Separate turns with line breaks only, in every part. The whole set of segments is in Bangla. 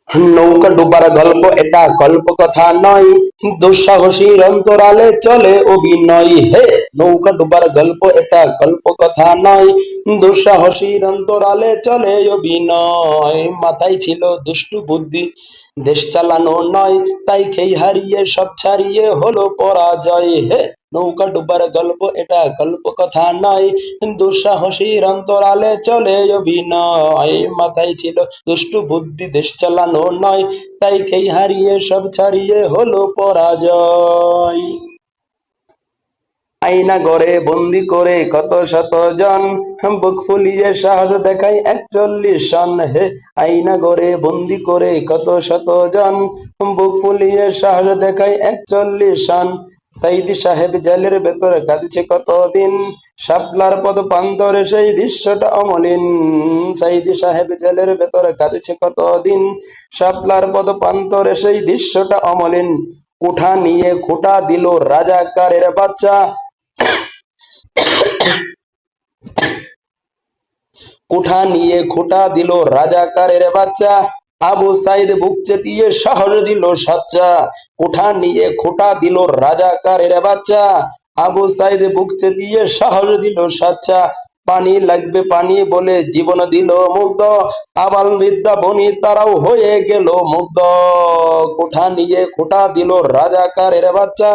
নৌকা ডুবার গল্প এটা কল্প কথা নয়, দুঃসাহসীর অন্তরালে চলে অভিনয়। হে, নৌকা ডুবার গল্প এটা কল্প কথা নয়, দুঃসাহসীর অন্তরালে চলে অভিনয়। মাথায় ছিল দুষ্টু বুদ্ধি, দেশ চালানো নয়, তাই খেই হারিয়ে সব ছাড়িয়ে হলো পরাজয়। হে, নৌকা ডুবার গল্প এটা গল্প কথা নয়, দুঃসাহসীর অন্তরালে চলে অভিনয়। মাথায় ছিল দুষ্টু বুদ্ধি, দেশ চালানো নয়, তাই খেই হারিয়ে সব ছাড়িয়ে হলো পরাজয়। আয়না গড়ে বন্দি করে কত শত জন, বুক ফুলিয়ে সাহস দেখায় 41 সন। হে, আয়না গড়ে বন্দি করে কত শত জন, বুক ফুলিয়ে সাহস দেখায় 41 সন। সাইদি সাহেব জেলের ভেতরে কাঁদছে কতদিন, শাপলার পদ প্রান্তরে সেই দৃশ্যটা অমলিন। সাইদি সাহেব জেলের ভেতরে কাঁদছে কতদিন, শাপলার পদ প্রান্তরে সেই দৃশ্যটা অমলিন। কুঠা নিয়ে খোঁটা দিল রাজাকারের বাচ্চা, কুঠা নিয়ে খোঁটা দিল রাজাকারের বাচ্চা, আবু সাইদ বুক চেতিয়ে সাহস দিল সাচ্চা। কুঠা নিয়ে খোঁটা দিল রাজাকারের বাচ্চা, আবু সাইদ বুক চেতিয়ে সাহস দিল সাচ্চা। পানি লাগবে পানি বলে জীবন দিল মুগ্ধ, আবাল বৃদ্ধা বনি তারাও হয়ে গেল মুগ্ধ। কুঠা নিয়ে খোঁটা দিল রাজাকারের বাচ্চা,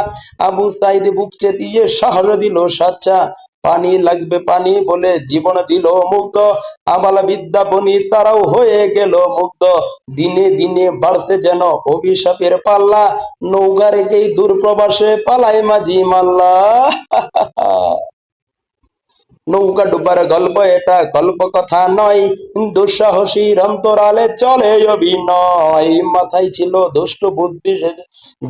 আবু সাইদ বুক চেতিয়ে সাহস দিল সাচ্চা। পানি লাগবে পানি বলে জীবন দিল মুগ্ধ, আবাল বিদ্যা বনি তারাও হয়ে গেল মুগ্ধ। দিনে দিনে বাড়ছে যেন অভিশাপের পাল্লা, নৌকা রেখেই দূর প্রবাসে পালায় মাঝি মাল্লা। নৌকা ডুবার গল্প এটা গল্প কথা নয়, দুঃসাহসীর অন্তরালে চলে অভিনয়। মাথায় ছিল দুষ্ট বুদ্ধি,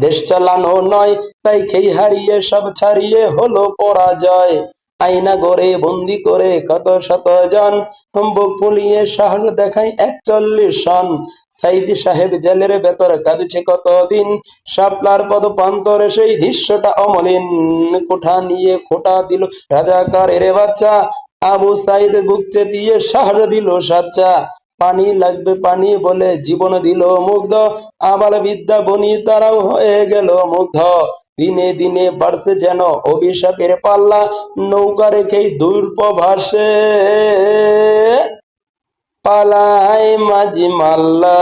দেশ চালানো নয়, তাই খেই হারিয়ে সব ছাড়িয়ে হলো পরাজয়। আয়না গড়ে বন্দি করে কত শত জন, বুক ফুলিয়ে সাহস দেখায় 41 সন। সাইদি সাহেব জেলের ভেতর কাঁদছে কতদিন, শাপলার পদ প্রান্তরে সেই দৃশ্যটা অমলিন। কোঠা নিয়ে খোঁটা দিল রাজাকারের বাচ্চা, আবু সাইদ বুক চেতিয়ে সাহস দিল সাচ্চা। পানি লাগবে পানি বলে জীবন দিল মুগ্ধ, আবাল বিদ্যা বনি তারাও হয়ে গেল মুগ্ধ। দিনে দিনে বাড়ছে যেন অভিশাপের পাল্লা, নৌকা রেখেই দূর প্রবাসে পালায় মাঝি মাল্লা।